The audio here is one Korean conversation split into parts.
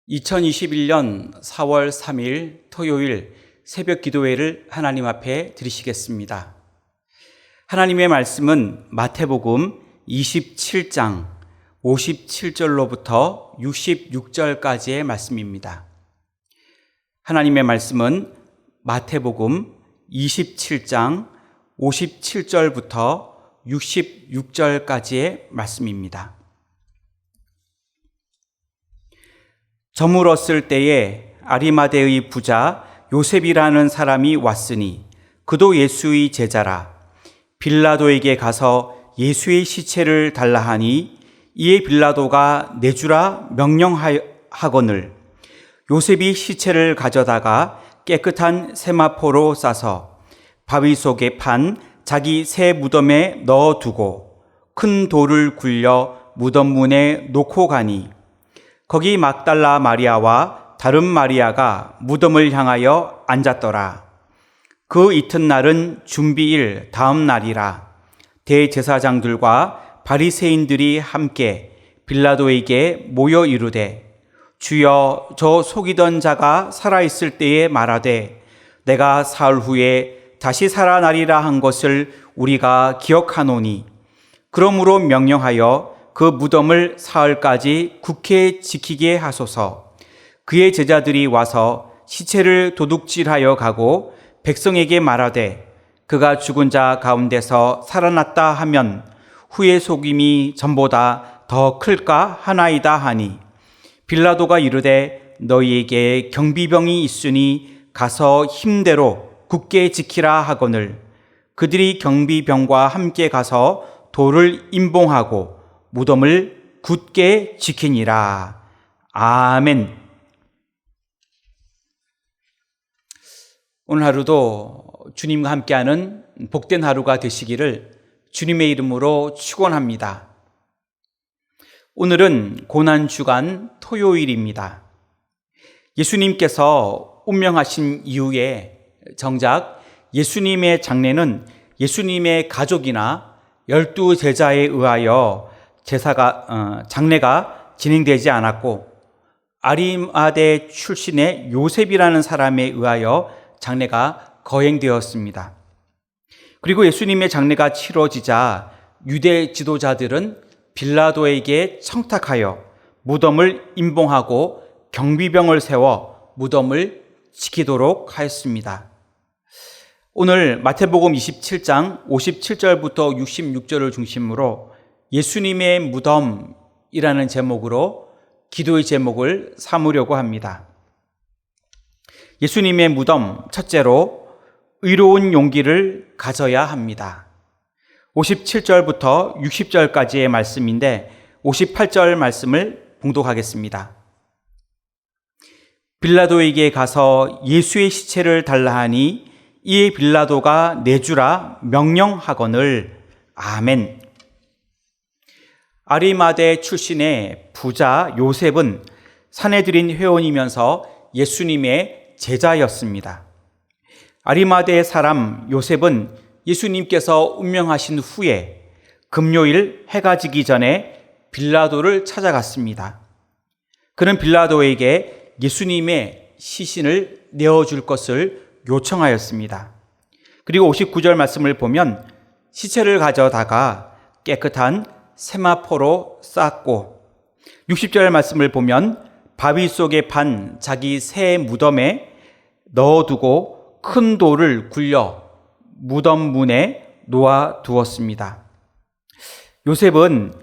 2021년 4월 3일 토요일 새벽 기도회를 하나님 앞에 드리시겠습니다. 하나님의 말씀은 마태복음 27장 57절로부터 66절까지의 말씀입니다. 하나님의 말씀은 마태복음 27장 57절부터 66절까지의 말씀입니다. 저물었을 때에 아리마대의 부자 요셉이라는 사람이 왔으니 그도 예수의 제자라. 빌라도에게 가서 예수의 시체를 달라 하니 이에 빌라도가 내주라 명령하거늘 요셉이 시체를 가져다가 깨끗한 세마포로 싸서 바위 속에 판 자기 새 무덤에 넣어두고 큰 돌을 굴려 무덤 문에 놓고 가니 거기 막달라 마리아와 다른 마리아가 무덤을 향하여 앉았더라. 그 이튿날은 준비일 다음 날이라. 대제사장들과 바리새인들이 함께 빌라도에게 모여 이르되 주여, 저 속이던 자가 살아있을 때에 말하되 내가 사흘 후에 다시 살아나리라 한 것을 우리가 기억하노니 그러므로 명령하여 그 무덤을 사흘까지 굳게 지키게 하소서. 그의 제자들이 와서 시체를 도둑질하여 가고 백성에게 말하되 그가 죽은 자 가운데서 살아났다 하면 후의 속임이 전보다 더 클까 하나이다 하니 빌라도가 이르되 너희에게 경비병이 있으니 가서 힘대로 굳게 지키라 하거늘 그들이 경비병과 함께 가서 돌을 임봉하고 무덤을 굳게 지키니라. 아멘. 오늘 하루도 주님과 함께하는 복된 하루가 되시기를 주님의 이름으로 축원합니다. 오늘은 고난주간 토요일입니다. 예수님께서 운명하신 이후에 정작 예수님의 장례는 예수님의 가족이나 12제자에 의하여 장례가 진행되지 않았고 아리마대 출신의 요셉이라는 사람에 의하여 장례가 거행되었습니다. 그리고 예수님의 장례가 치러지자 유대 지도자들은 빌라도에게 청탁하여 무덤을 임봉하고 경비병을 세워 무덤을 지키도록 하였습니다. 오늘 마태복음 27장 57절부터 66절을 중심으로 예수님의 무덤이라는 제목으로 기도의 제목을 삼으려고 합니다. 예수님의 무덤, 첫째로 의로운 용기를 가져야 합니다. 57절부터 60절까지의 말씀인데 58절 말씀을 봉독하겠습니다. 빌라도에게 가서 예수의 시체를 달라 하니 이에 빌라도가 내주라 명령하거늘 아멘. 아리마대 출신의 부자 요셉은 산헤드린 회원이면서 예수님의 제자였습니다. 아리마대 사람 요셉은 예수님께서 운명하신 후에 금요일 해가 지기 전에 빌라도를 찾아갔습니다. 그는 빌라도에게 예수님의 시신을 내어줄 것을 요청하였습니다. 그리고 59절 말씀을 보면 시체를 가져다가 깨끗한 세마포로 쌓았고 60절 말씀을 보면 바위 속에 판 자기 새 무덤에 넣어두고 큰 돌을 굴려 무덤 문에 놓아 두었습니다. 요셉은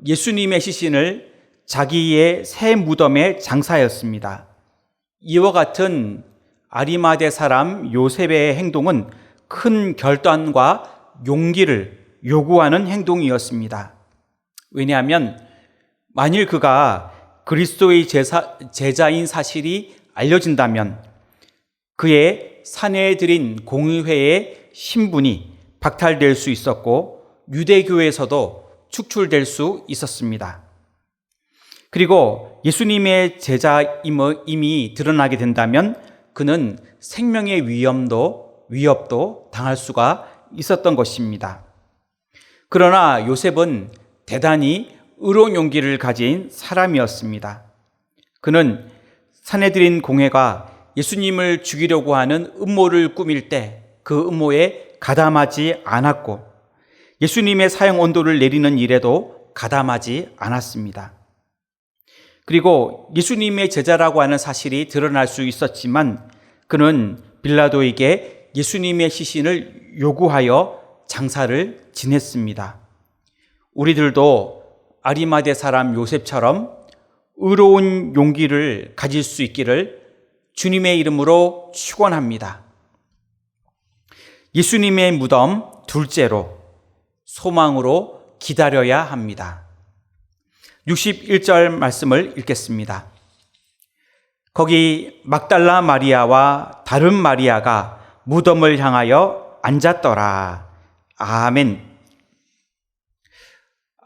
예수님의 시신을 자기의 새 무덤에 장사하였습니다. 이와 같은 아리마대 사람 요셉의 행동은 큰 결단과 용기를 요구하는 행동이었습니다. 왜냐하면 만일 그가 그리스도의 제자인 사실이 알려진다면 그의 산헤드린 공의회의 신분이 박탈될 수 있었고 유대교에서도 축출될 수 있었습니다. 그리고 예수님의 제자임이 드러나게 된다면 그는 생명의 위협도 당할 수가 있었던 것입니다. 그러나 요셉은 대단히 의로운 용기를 가진 사람이었습니다. 그는 산헤드린 공회가 예수님을 죽이려고 하는 음모를 꾸밀 때 그 음모에 가담하지 않았고, 예수님의 사형 온도를 내리는 일에도 가담하지 않았습니다. 그리고 예수님의 제자라고 하는 사실이 드러날 수 있었지만 그는 빌라도에게 예수님의 시신을 요구하여 장사를 지냈습니다. 우리들도 아리마대 사람 요셉처럼 의로운 용기를 가질 수 있기를 주님의 이름으로 축원합니다. 예수님의 무덤 둘째로, 소망으로 기다려야 합니다. 61절 말씀을 읽겠습니다. 거기 막달라 마리아와 다른 마리아가 무덤을 향하여 앉았더라. 아멘.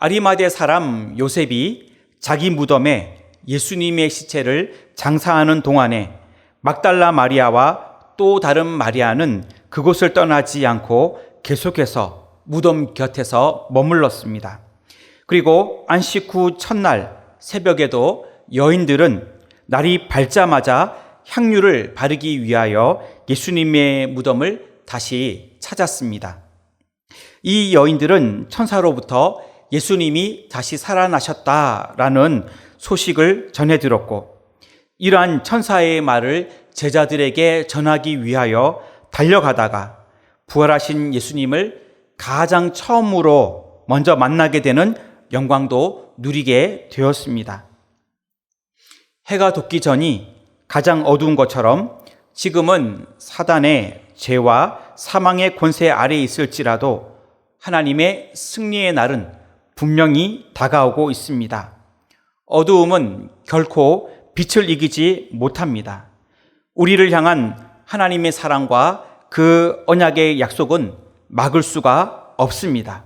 아리마대 사람 요셉이 자기 무덤에 예수님의 시체를 장사하는 동안에 막달라 마리아와 또 다른 마리아는 그곳을 떠나지 않고 계속해서 무덤 곁에서 머물렀습니다. 그리고 안식 후 첫날 새벽에도 여인들은 날이 밝자마자 향유를 바르기 위하여 예수님의 무덤을 다시 찾았습니다. 이 여인들은 천사로부터 예수님이 다시 살아나셨다라는 소식을 전해 들었고, 이러한 천사의 말을 제자들에게 전하기 위하여 달려가다가 부활하신 예수님을 가장 처음으로 먼저 만나게 되는 영광도 누리게 되었습니다. 해가 돋기 전이 가장 어두운 것처럼 지금은 사단의 죄와 사망의 권세 아래에 있을지라도 하나님의 승리의 날은 분명히 다가오고 있습니다. 어두움은 결코 빛을 이기지 못합니다. 우리를 향한 하나님의 사랑과 그 언약의 약속은 막을 수가 없습니다.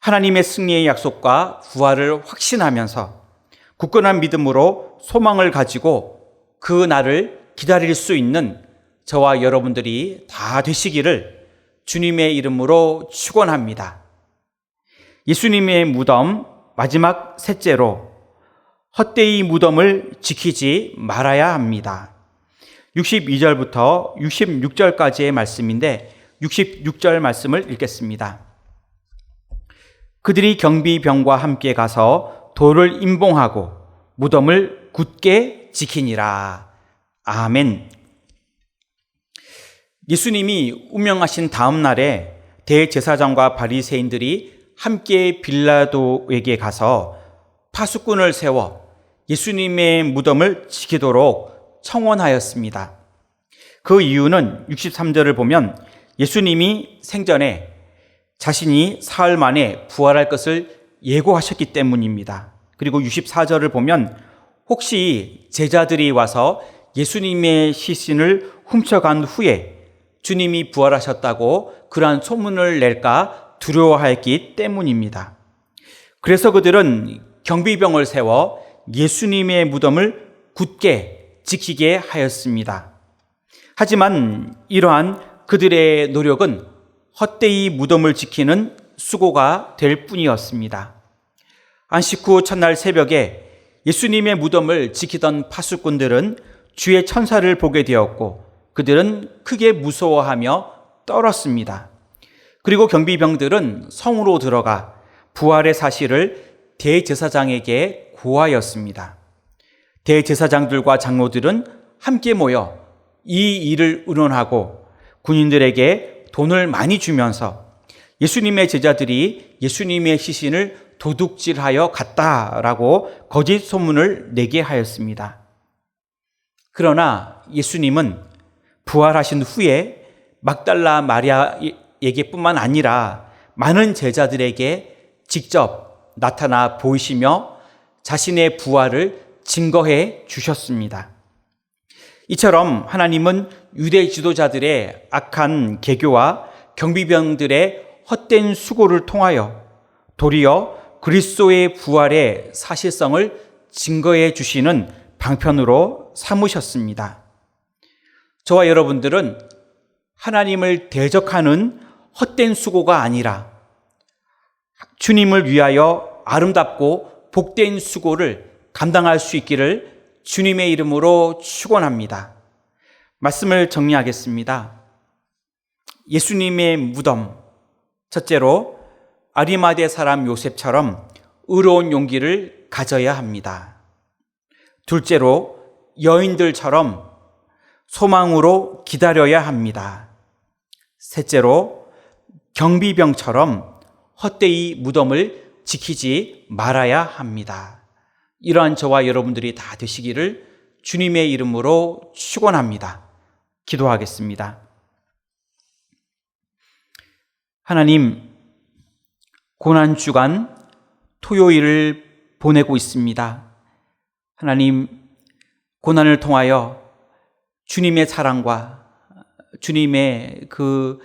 하나님의 승리의 약속과 부활을 확신하면서 굳건한 믿음으로 소망을 가지고 그 날을 기다릴 수 있는 저와 여러분들이 다 되시기를 주님의 이름으로 축원합니다. 예수님의 무덤 마지막 셋째로, 헛되이 무덤을 지키지 말아야 합니다. 62절부터 66절까지의 말씀인데 66절 말씀을 읽겠습니다. 그들이 경비병과 함께 가서 돌을 임봉하고 무덤을 굳게 지키니라. 아멘. 예수님이 운명하신 다음 날에 대제사장과 바리새인들이 함께 빌라도에게 가서 파수꾼을 세워 예수님의 무덤을 지키도록 청원하였습니다. 그 이유는 63절을 보면 예수님이 생전에 자신이 사흘 만에 부활할 것을 예고하셨기 때문입니다. 그리고 64절을 보면 혹시 제자들이 와서 예수님의 시신을 훔쳐간 후에 주님이 부활하셨다고 그러한 소문을 낼까 두려워하였기 때문입니다. 그래서 그들은 경비병을 세워 예수님의 무덤을 굳게 지키게 하였습니다. 하지만 이러한 그들의 노력은 헛되이 무덤을 지키는 수고가 될 뿐이었습니다. 안식 후 첫날 새벽에 예수님의 무덤을 지키던 파수꾼들은 주의 천사를 보게 되었고 그들은 크게 무서워하며 떨었습니다. 그리고 경비병들은 성으로 들어가 부활의 사실을 대제사장에게 고하였습니다. 대제사장들과 장로들은 함께 모여 이 일을 의논하고 군인들에게 돈을 많이 주면서 예수님의 제자들이 예수님의 시신을 도둑질하여 갔다라고 거짓 소문을 내게 하였습니다. 그러나 예수님은 부활하신 후에 막달라 마리아에게뿐만 아니라 많은 제자들에게 직접 나타나 보이시며 자신의 부활을 증거해 주셨습니다. 이처럼 하나님은 유대 지도자들의 악한 계교와 경비병들의 헛된 수고를 통하여 도리어 그리스도의 부활의 사실성을 증거해 주시는 방편으로 삼으셨습니다. 저와 여러분들은 하나님을 대적하는 헛된 수고가 아니라 주님을 위하여 아름답고 복된 수고를 감당할 수 있기를 주님의 이름으로 축원합니다. 말씀을 정리하겠습니다. 예수님의 무덤, 첫째로 아리마대 사람 요셉처럼 의로운 용기를 가져야 합니다. 둘째로 여인들처럼 소망으로 기다려야 합니다. 셋째로 경비병처럼 헛되이 무덤을 지키지 말아야 합니다. 이러한 저와 여러분들이 다 되시기를 주님의 이름으로 축원합니다. 기도하겠습니다. 하나님, 고난주간 토요일을 보내고 있습니다. 하나님, 고난을 통하여 주님의 사랑과 주님의 그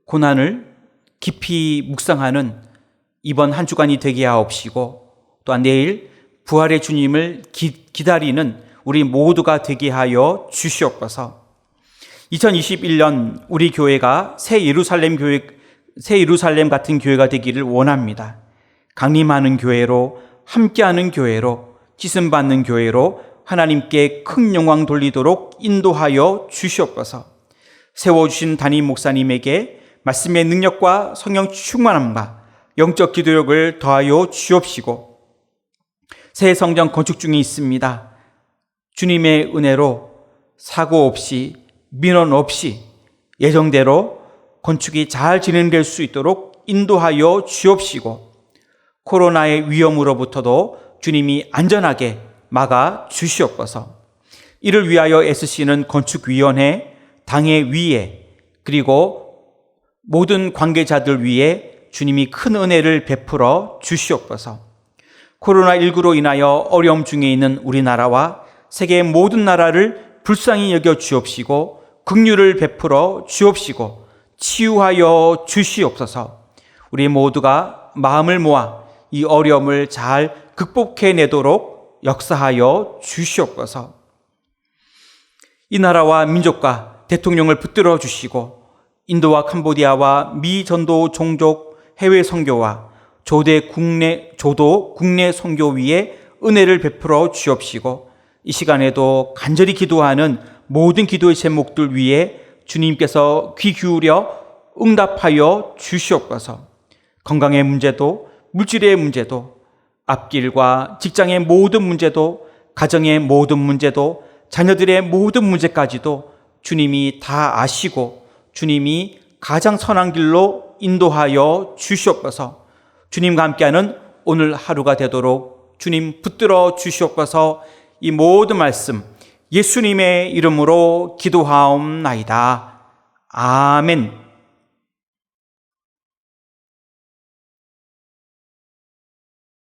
고난을 깊이 묵상하는 이번 한 주간이 되게 하옵시고, 또한 내일 부활의 주님을 기다리는 우리 모두가 되게 하여 주시옵소서. 2021년 우리 교회가 새 예루살렘 같은 교회가 되기를 원합니다. 강림하는 교회로, 함께하는 교회로, 찢음받는 교회로 하나님께 큰 영광 돌리도록 인도하여 주시옵소서. 세워주신 담임 목사님에게 말씀의 능력과 성령 충만함과 영적 기도력을 더하여 주옵시고, 새 성전 건축 중에 있습니다. 주님의 은혜로 사고 없이, 민원 없이 예정대로 건축이 잘 진행될 수 있도록 인도하여 주옵시고, 코로나의 위험으로부터도 주님이 안전하게 막아 주시옵소서. 이를 위하여 애쓰시는 건축위원회, 당회 위에, 그리고 모든 관계자들 위에 주님이 큰 은혜를 베풀어 주시옵소서. 코로나19로 인하여 어려움 중에 있는 우리나라와 세계의 모든 나라를 불쌍히 여겨 주옵시고, 긍휼을 베풀어 주옵시고, 치유하여 주시옵소서. 우리 모두가 마음을 모아 이 어려움을 잘 극복해내도록 역사하여 주시옵소서. 이 나라와 민족과 대통령을 붙들어 주시고, 인도와 캄보디아와 미 전도 종족 해외 선교와 조도 국내 선교 위에 은혜를 베풀어 주옵시고, 이 시간에도 간절히 기도하는 모든 기도의 제목들 위에 주님께서 귀 기울여 응답하여 주시옵소서. 건강의 문제도, 물질의 문제도, 앞길과 직장의 모든 문제도, 가정의 모든 문제도, 자녀들의 모든 문제까지도 주님이 다 아시고 주님이 가장 선한 길로 인도하여 주시옵소서. 주님과 함께하는 오늘 하루가 되도록 주님 붙들어 주시옵소서. 이 모든 말씀 예수님의 이름으로 기도하옵나이다. 아멘.